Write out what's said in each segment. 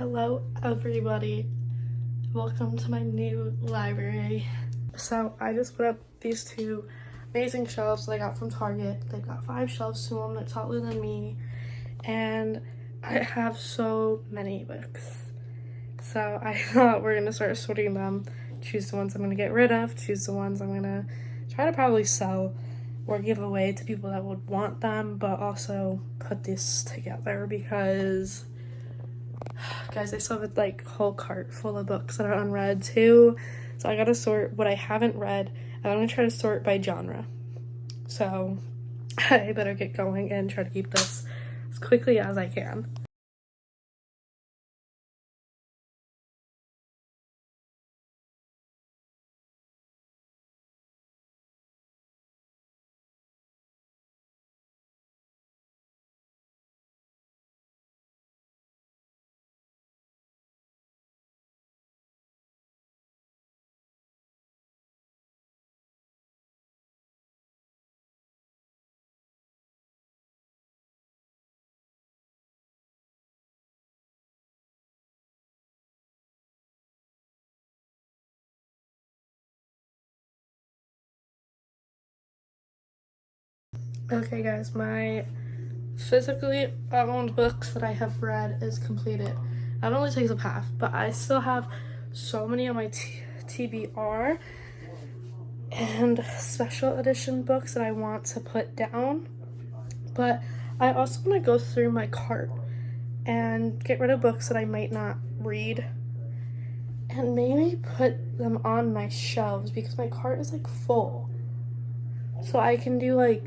Hello everybody, welcome to my new library. So I just put up these two amazing shelves that I got from Target. They've got 5 shelves to them, they're taller than me, and I have so many books. So I thought we're gonna start sorting them, choose the ones I'm gonna get rid of, choose the ones I'm gonna try to probably sell or give away to people that would want them, but also put this together because guys, I still have a whole cart full of books that are unread too. So I gotta sort what I haven't read, and I'm gonna try to sort by genre. So I better get going and try to keep this as quickly as I can. Okay guys, my physically owned books that I have read is completed. That only takes up half, but I still have so many on my TBR and special edition books that I want to put down. But I also want to go through my cart and get rid of books that I might not read and maybe put them on my shelves because my cart is full. So I can do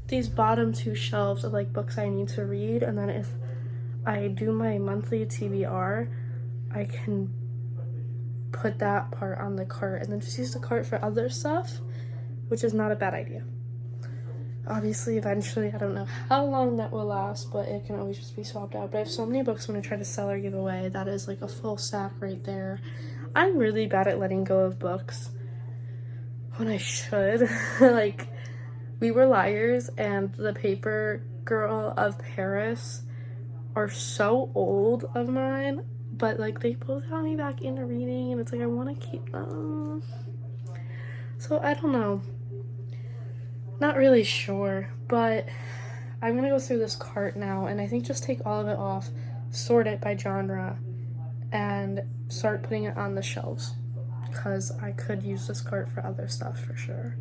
these bottom 2 shelves of books I need to read, and then if I do my monthly TBR, I can put that part on the cart and then just use the cart for other stuff, which is not a bad idea. Obviously, eventually, I don't know how long that will last, but it can always just be swapped out. But I have so many books I'm going to try to sell or give away. That is a full stack right there. I'm really bad at letting go of books when I should. We Were Liars and The Paper Girl of Paris are so old of mine, but they both got me back into reading, and it's I want to keep them. So I don't know. Not really sure, but I'm gonna go through this cart now, and I think just take all of it off, sort it by genre, and start putting it on the shelves, because I could use this cart for other stuff for sure.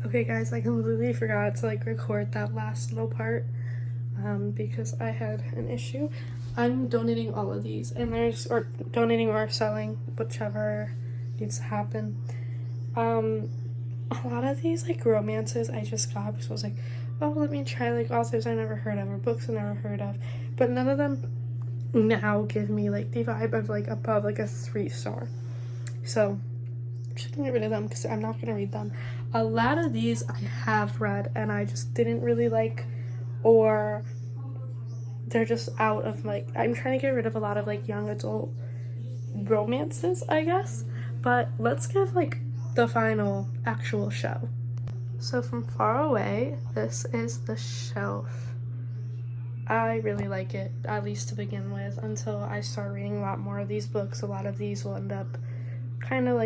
Okay guys, I completely forgot to record that last little part because I had an issue. I'm donating all of these, and or donating or selling, whichever needs to happen. A lot of these romances I just got because I was oh, let me try authors I never heard of or books I never heard of, but none of them now give me the vibe of above a 3-star. So I'm just gonna get rid of them because I'm not gonna read them. A lot of these I have read and I just didn't really like, or they're just out of I'm trying to get rid of a lot of young adult romances, I guess. But let's give the final actual show. So from far away, this is the shelf. I really like it, at least to begin with, until I start reading a lot more of these books. A lot of these will end up kind of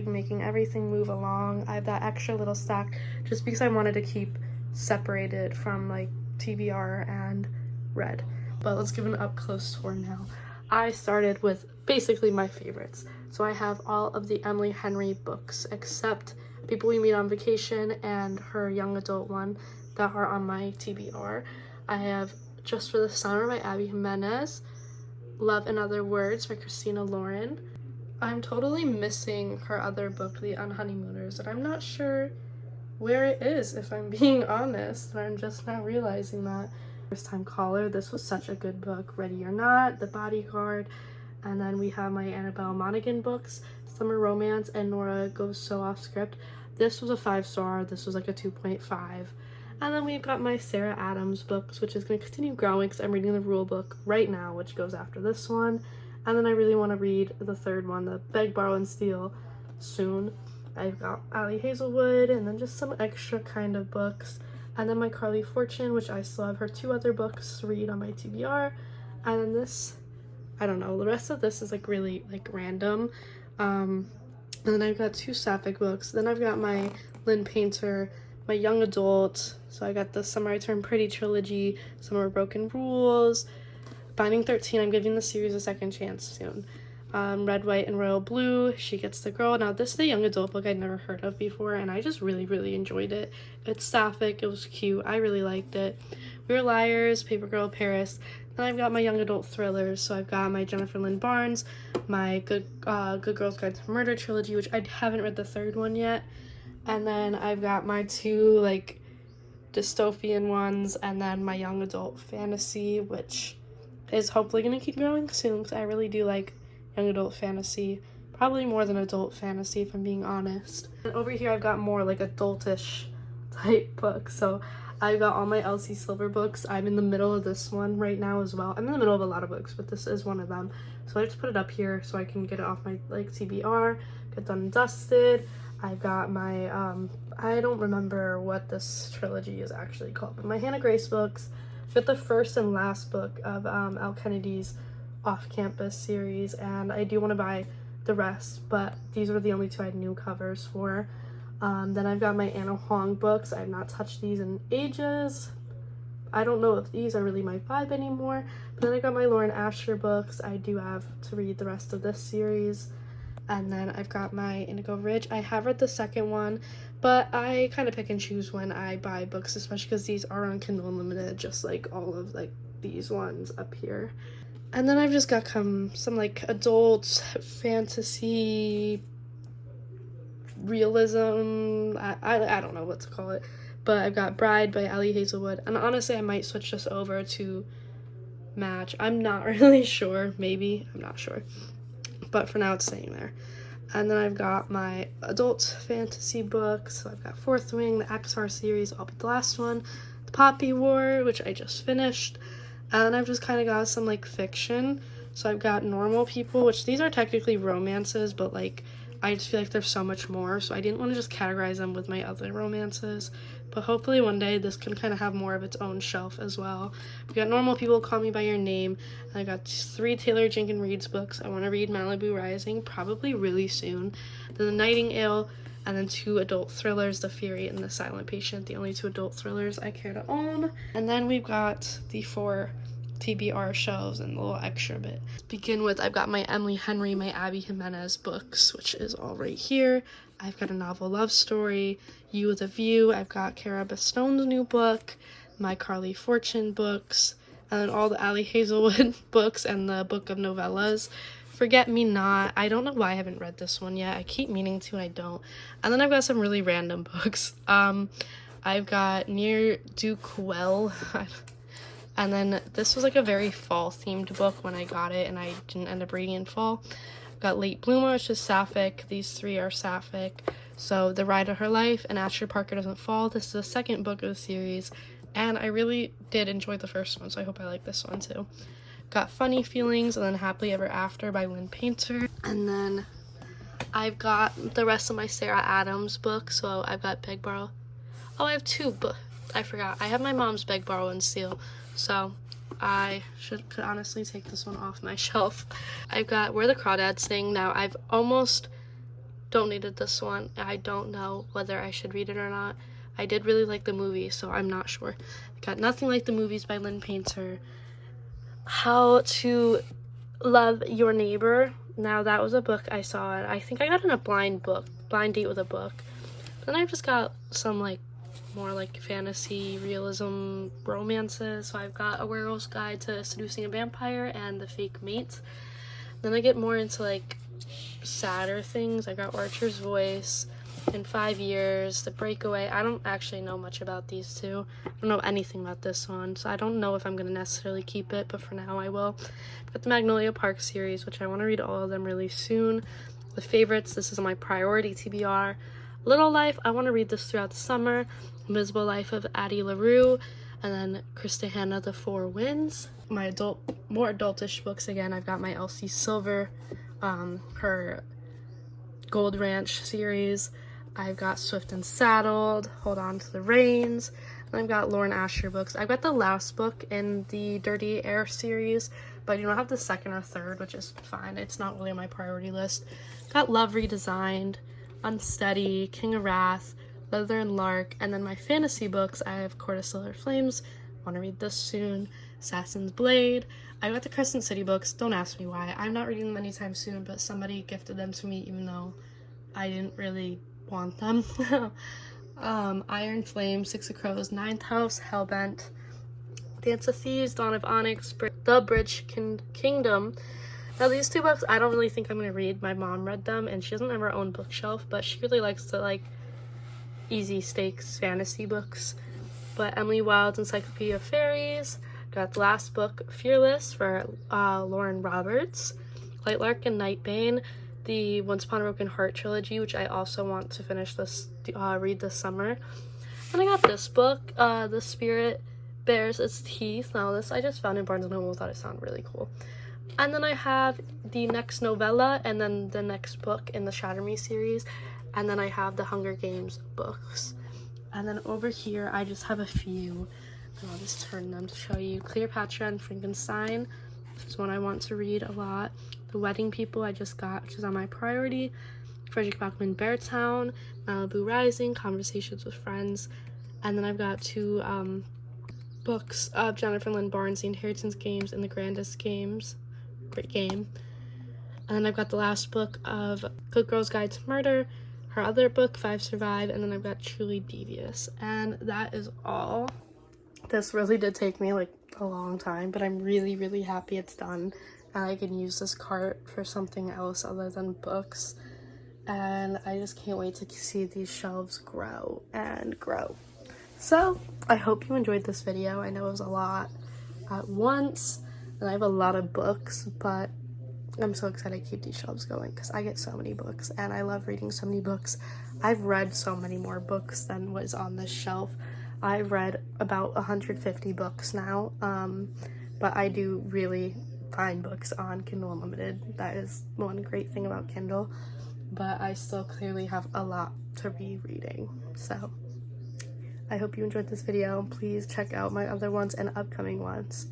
making everything move along. I have that extra little stack just because I wanted to keep separated from TBR and Red. But let's give an up close tour now. I started with basically my favorites. So I have all of the Emily Henry books except People We Meet on Vacation and her young adult one that are on my TBR. I have Just for the Summer by Abby Jimenez, Love in Other Words by Christina Lauren. I'm totally missing her other book, The Unhoneymooners, and I'm not sure where it is, if I'm being honest, but I'm just now realizing that. First Time Caller, this was such a good book. Ready or Not, The Bodyguard, And then we have my Annabelle Monaghan books, Summer Romance, and Nora Goes So Off Script. This was a 5-star. This was like a 2.5. And then we've got my Sarah Adams books, which is going to continue growing because I'm reading the rule book right now, which goes after this one. And then I really want to read the third one, the Beg, Borrow, and Steal, soon. I've got Ali Hazelwood, and then just some extra kind of books. And then my Carly Fortune, which I still have her 2 other books to read on my TBR. And then this, I don't know, the rest of this is like really like random. And then I've got 2 Sapphic books. Then I've got my Lynn Painter, my young adult. So I got the Summer I Turned Pretty trilogy, Summer Broken Rules, Binding 13. I'm giving the series a second chance soon. Red, White, and Royal Blue, She Gets the Girl. Now this is a young adult book I'd never heard of before, and I just really enjoyed it. It's sapphic, it was cute, I really liked it. We Were Liars, Paper Girl Paris. Then I've got my young adult thrillers, so I've got my Jennifer Lynn Barnes, my Good Girls Guide to Murder trilogy, which I haven't read the 3rd one yet. And then I've got my 2 like dystopian ones, and then my young adult fantasy, which is hopefully going to keep growing soon because I really do like young adult fantasy, probably more than adult fantasy if I'm being honest. And over here I've got more like adultish type books. So I've got all my Elsie Silver books. I'm in the middle of this one right now as well. I'm in the middle of a lot of books, but this is one of them. So I just put it up here so I can get it off my like TBR, get done and dusted. I've got my I don't remember what this trilogy is actually called, but my Hannah Grace books. I've got the first and last book of Al Kennedy's Off-Campus series, and I do want to buy the rest, but these were the only 2 I had new covers for. Then I've got my Anna Huang books. I have not touched these in ages. I don't know if these are really my vibe anymore. But then I got my Lauren Asher books. I do have to read the rest of this series. And then I've got my Indigo Ridge. I have read the 2nd one, but I kind of pick and choose when I buy books, especially because these are on Kindle Unlimited, just like all of like these ones up here. And then I've just got some like adult fantasy realism. I don't know what to call it, but I've got Bride by Ali Hazelwood, and honestly I might switch this over to Match. I'm not really sure. Maybe. I'm not sure. But for now it's staying there. And then I've got my adult fantasy books. So I've got Fourth Wing, the XR series, I'll be the last one, The Poppy War, which I just finished. And then I've just kind of got some like fiction. So I've got Normal People, which these are technically romances, but like I just feel like there's so much more, so I didn't want to just categorize them with my other romances. But hopefully one day this can kind of have more of its own shelf as well. We got Normal People, Call Me By Your Name. I got 3 Taylor Jenkins Reid's books. I want to read Malibu Rising probably really soon. Then The Nightingale, and then 2 adult thrillers, The Fury and The Silent Patient, the only 2 adult thrillers I care to own. And then we've got the 4 TBR shelves and a little extra bit. To begin with, I've got my Emily Henry, my Abby Jimenez books, which is all right here. I've got a novel love story, You with a View. I've got Cara Bastone's new book, my Carly Fortune books, and then all the Ali Hazelwood books and the book of novellas. Forget Me Not. I don't know why I haven't read this one yet. I keep meaning to and I don't. And then I've got some really random books. I've got Near Duke Well. And then this was like a very fall themed book when I got it, and I didn't end up reading in fall. I've got Late Bloomer, which is sapphic. These 3 are sapphic. So The Ride of Her Life and Asher Parker Doesn't Fall. This is the 2nd book of the series, and I really did enjoy the first one, so I hope I like this one too. Got Funny Feelings and then Happily Ever After by Lynn Painter. And then I've got the rest of my Sarah Adams books. So I've got Beg, Borrow. Oh, I have 2 books. I forgot. I have my mom's Beg, Borrow, and Steal. So I could honestly take this one off my shelf. I've got Where the Crawdads Sing. Now, I've almost donated this one. I don't know whether I should read it or not. I did really like the movie, so I'm not sure. I got Nothing Like the Movies by Lynn Painter. How to Love Your Neighbor. Now, that was a book I saw. I think I got in a blind date with a book. Then I've just got some like more like fantasy, realism, romances. So I've got A Werewolf's Guide to Seducing a Vampire and The Fake Mate. Then I get more into like sadder things. I got Archer's Voice, in 5 Years, The Breakaway. I don't actually know much about these two. I don't know anything about this one, so I don't know if I'm going to necessarily keep it, but for now I will. I've got the Magnolia Park series, which I want to read all of them really soon. The Favorites, this is my priority TBR. Little Life, I want to read this throughout the summer. Invisible Life of Addie LaRue, and then Krista Hanna, The Four Winds. My more adultish books, again, I've got my Elsie Silver, her Gold Ranch series. I've got Swift and Saddled, Hold On to the Reins, and I've got Lauren Asher books. I've got the last book in the Dirty Air series, but I don't have the second or third, which is fine. It's not really on my priority list. Got Love Redesigned, Unsteady, King of Wrath, Leather and Lark, and then my fantasy books, I have Court of Silver Flames, want to read this soon, Assassin's Blade. I got the Crescent City books, don't ask me why. I'm not reading them anytime soon, but somebody gifted them to me even though I didn't really want them. Iron Flame, Six of Crows, Ninth House, Hellbent, Dance of Thieves, Dawn of Onyx, The Bridge Kingdom. Now these two books I don't really think I'm going to read. My mom read them and she doesn't have her own bookshelf, but she really likes to like easy stakes fantasy books. But Emily Wilde's Encyclopedia of Fairies, got the last book, Fearless, for Lauren Roberts, Lightlark and Nightbane, the Once Upon a Broken Heart trilogy, which I also want to finish this, read this summer. And I got this book, The Spirit Bears Its Teeth. Now this I just found in Barnes & Noble, thought it sounded really cool. And then I have the next novella and then the next book in the Shatter Me series. And then I have the Hunger Games books. And then over here, I just have a few. And I'll just turn them to show you. Cleopatra and Frankenstein. This is one I want to read a lot. The Wedding People I just got, which is on my priority. Frederick Bachman Beartown, Malibu Rising, Conversations with Friends. And then I've got two books of Jennifer Lynn Barnes, The Inheritance Games and The Grandest Games. Great game. And then I've got the last book of Good Girl's Guide to Murder, her other book, Five Survive, and then I've got Truly Devious. And that is all. This really did take me like a long time, but I'm really, really happy it's done. And I can use this cart for something else other than books. And I just can't wait to see these shelves grow and grow. So, I hope you enjoyed this video. I know it was a lot at once, and I have a lot of books, but I'm so excited to keep these shelves going because I get so many books and I love reading so many books. I've read so many more books than was on this shelf. I've read about 150 books now, but I do really find books on Kindle Unlimited. That is one great thing about Kindle, but I still clearly have a lot to be reading. So I hope you enjoyed this video. Please check out my other ones and upcoming ones.